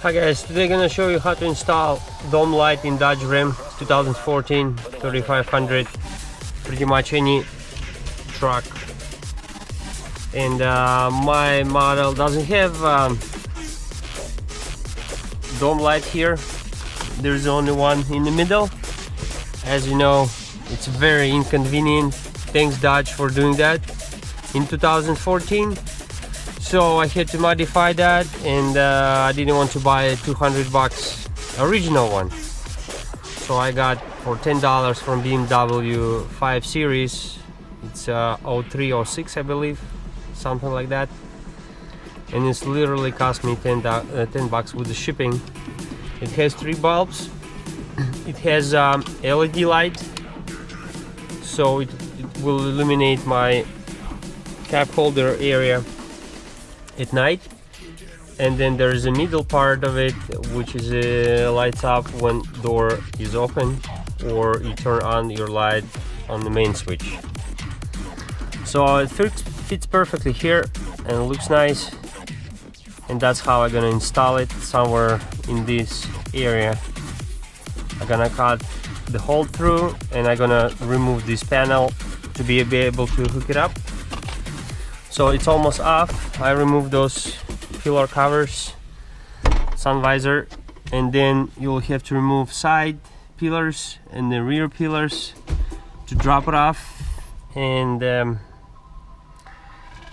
Hi guys, today I'm gonna show you how to install dome light in Dodge Ram 2014 3500, pretty much any truck. And my model doesn't have dome light here. There's only one in the middle. As you know, it's very inconvenient. Thanks Dodge for doing that in 2014. So I had to modify that, and I didn't want to buy a $200 original one. So I got for $10 from BMW 5 Series. It's 03 or 06, I believe, something like that. And it's literally cost me $10 with the shipping. It has 3 bulbs. It has LED light, so it will illuminate my cup holder area at night. And then there's a middle part of it which is lights up when door is open, or you turn on your light on the main switch. So it fits perfectly here and it looks nice, and that's how I'm gonna install it somewhere in this area. I'm gonna cut the hole through and I'm gonna remove this panel to be able to hook it up. So it's almost off. I removed those pillar covers, sun visor, and then you'll have to remove side pillars and the rear pillars to drop it off, and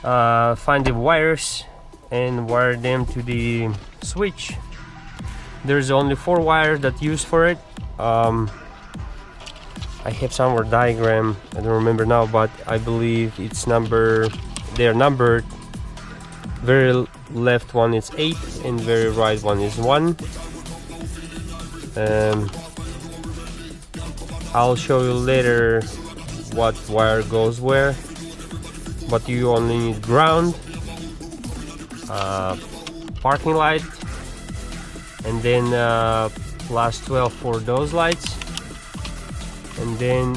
find the wires and wire them to the switch. There's only 4 wires that used for it. I have somewhere diagram, I don't remember now, but I believe it's they're numbered. Very left one is 8 and very right one is 1. I'll show you later what wire goes where, but you only need ground, parking light, and then plus 12 for those lights, and then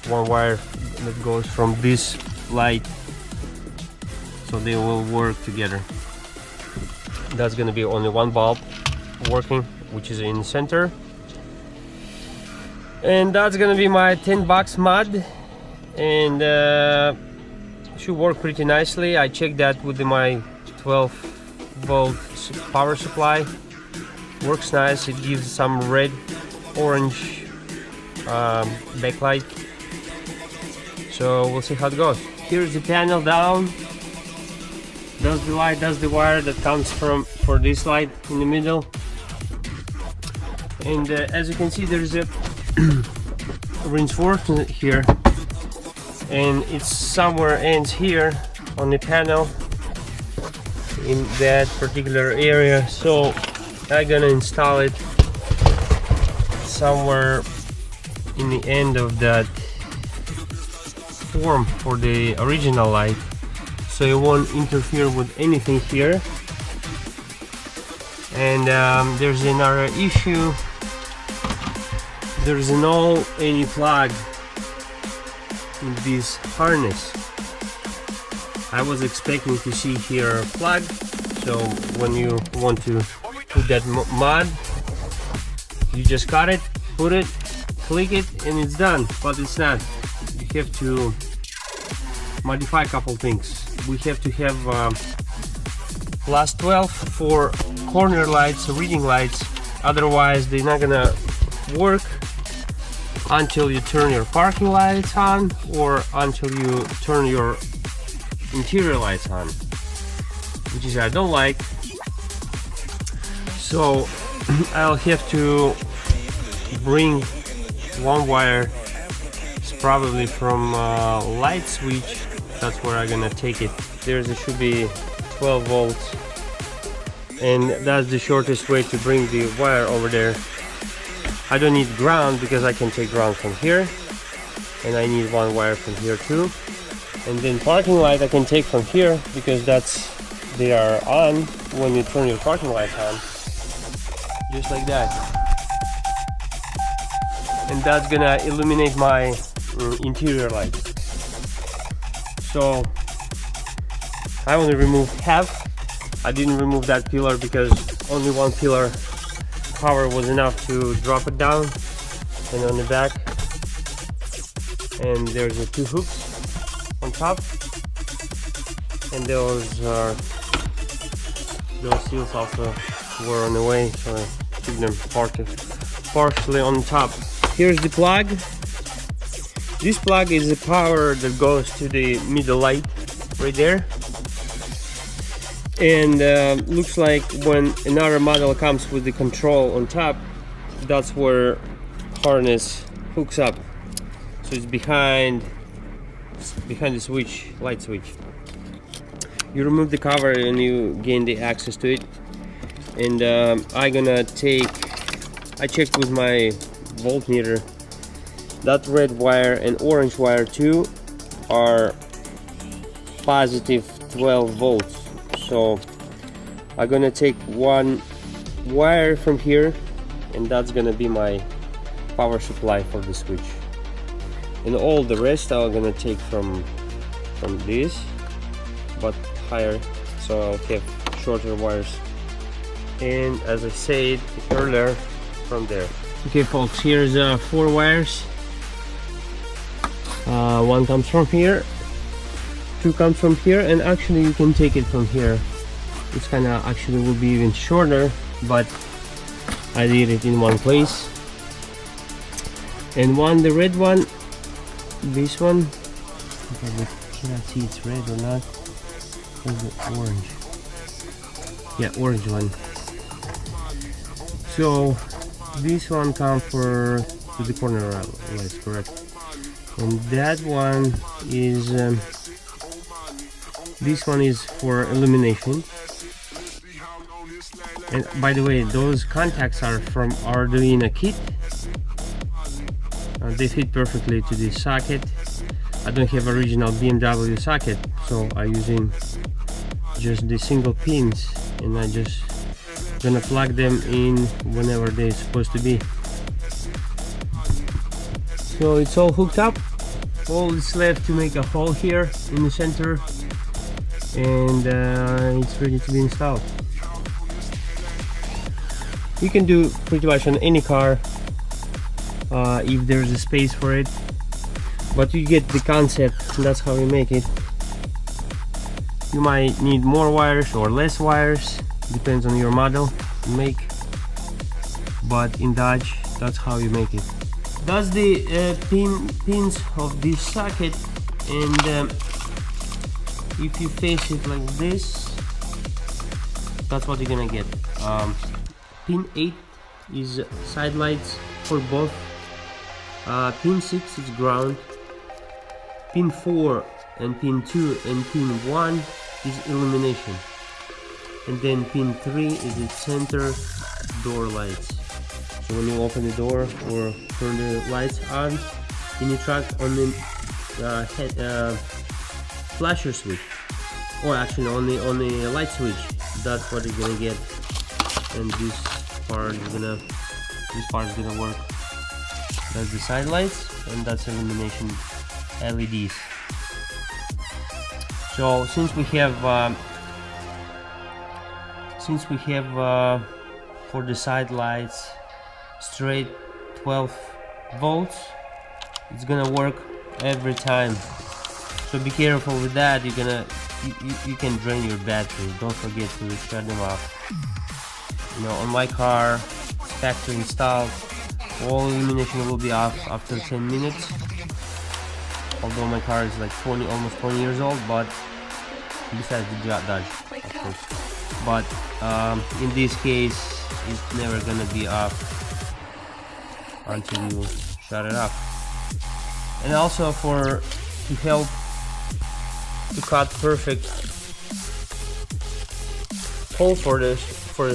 one wire that goes from this light, so they will work together. That's gonna be only one bulb working, which is in the center, and that's gonna be my $10 mod, and should work pretty nicely. I checked that with my 12-volt power supply. Works nice. It gives some red orange backlight, so we'll see how it goes. Here's the panel down. That's the light, that's the wire that comes for this light in the middle. And as you can see, there's a reinforcement here, and it's somewhere ends here on the panel in that particular area. So I'm gonna install it somewhere in the end of that form for the original light, so it won't interfere with anything here. And there's another issue. There's no any plug in this harness. I was expecting to see here a plug, so when you want to put that mod, you just cut it, put it, click it, and it's done. But it's not. You have to modify a couple things. We have to have plus 12 for corner lights, reading lights, otherwise they're not gonna work until you turn your parking lights on, or until you turn your interior lights on, which is I don't like. So I'll have to bring one wire. It's probably from light switch. That's where I'm gonna take it. There should be 12 volts, and that's the shortest way to bring the wire over there. I don't need ground because I can take ground from here, and I need one wire from here too. And then parking light I can take from here because they are on when you turn your parking lights on, just like that. And that's gonna illuminate my interior lights. So I only removed half. I didn't remove that pillar because only one pillar power was enough to drop it down, and on the back, and there's the 2 hooks on top, and those seals also were on the way, so I keep them partially on top. Here's the plug. This plug is the power that goes to the middle light right there, and looks like when another model comes with the control on top, that's where harness hooks up. So it's behind the switch, light switch. You remove the cover and you gain the access to it. And I checked with my voltmeter. That red wire and orange wire too are positive 12 volts. So I'm gonna take one wire from here, and that's gonna be my power supply for the switch. And all the rest I'm gonna take from this, but higher, so I'll have shorter wires. And as I said earlier, from there. Okay folks, here's 4 wires. One comes from here, 2 comes from here, and actually you can take it from here. It's kinda actually will be even shorter, but I did it in one place. And one, the red one, this one, I cannot see it's red or not. Where's the orange? Yeah, orange one. So this one comes to the corner lights, correct? And that one is this one is for illumination. And by the way, those contacts are from Arduino kit. They fit perfectly to this socket. I don't have original BMW socket, so I'm using just the single pins, and I just gonna plug them in whenever they're supposed to be. So it's all hooked up. All is left to make a hole here in the center, and it's ready to be installed. You can do pretty much on any car if there's a space for it, but you get the concept. That's how you make it. You might need more wires or less wires, depends on your model you make, but in Dodge, that's how you make it. That's the pins of this socket, and if you face it like this, that's what you're gonna get. Pin 8 is side lights for both. Pin 6 is ground. Pin 4 and pin 2 and pin 1 is illumination. And then pin 3 is the center door lights. So when you open the door or turn the lights on in your truck, on the flasher switch, or actually on the light switch, that's what you're gonna get. And this part is gonna work. That's the side lights, and that's illumination LEDs. So since we have for the side lights straight 12 volts, it's gonna work every time. So be careful with that. You can drain your battery. Don't forget to shut them off. You know, on my car, factory installed, all illumination will be off after 10 minutes. Although my car is like almost 20 years old, but besides the Dodge, of course. But in this case, it's never gonna be off until you shut it off. And also to help to cut perfect hole for the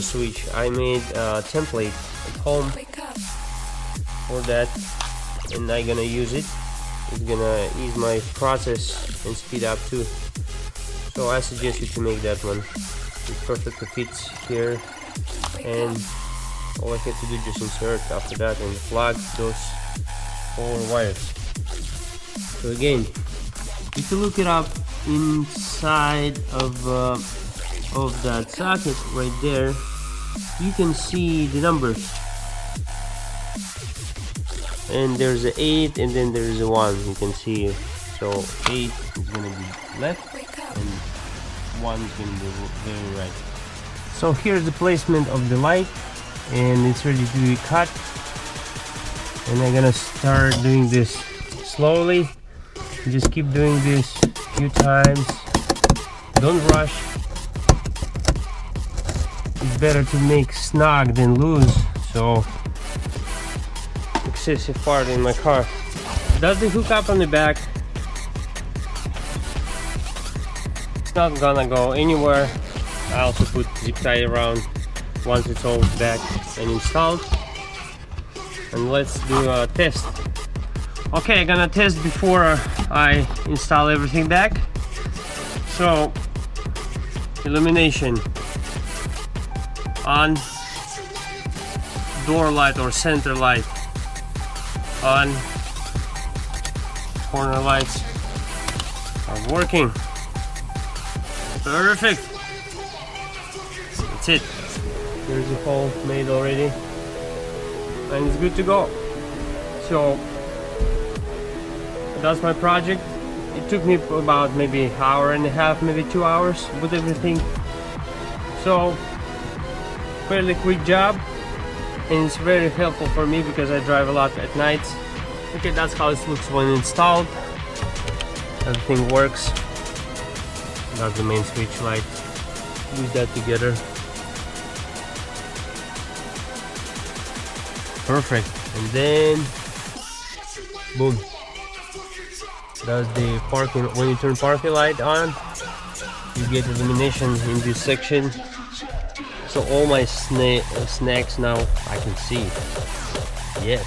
switch, I made a template at home for that, and I'm gonna use it. It's gonna ease my process and speed up too. So I suggest you to make that one. It perfectly fits here, and all I have to do is just insert after that and plug those 4 wires. So again, if you look it up inside of that socket right there, you can see the numbers. And there's a 8 and then there's a 1, you can see. So 8 is gonna be left and 1 is gonna be very right. So here's the placement of the light, and it's ready to be cut. And I'm gonna start doing this slowly. Just keep doing this a few times. Don't rush. It's better to make snug than loose. So excessive part in my car. Does the hook up on the back? It's not gonna go anywhere. I also put zip tie around once it's all back and installed. And let's do a test. Okay, I'm gonna test before I install everything back. So, illumination on, door light or center light on, corner lights are working. Perfect. That's it. There's a hole made already, and it's good to go. So that's my project. It took me about maybe an hour and a half, maybe 2 hours with everything. So fairly quick job, and it's very helpful for me because I drive a lot at night. Okay, that's how it looks when installed. Everything works. That's the main switch light. Use that together. Perfect. And then boom. That's the parking. When you turn parking light on, you get illumination in this section. So all my snacks now I can see. Yes.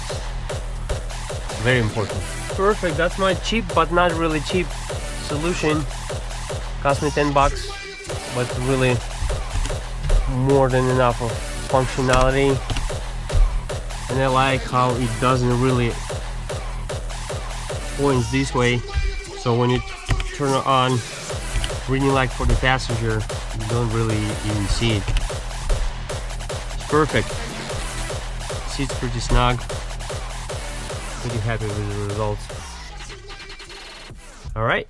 Very important. Perfect. That's my cheap but not really cheap solution. Cost me 10 bucks, but really more than enough of functionality. And I like how it doesn't really points this way, so when you turn on reading light for the passenger, you don't really even see it. It's perfect. Seat's pretty snug. Pretty happy with the results. All right.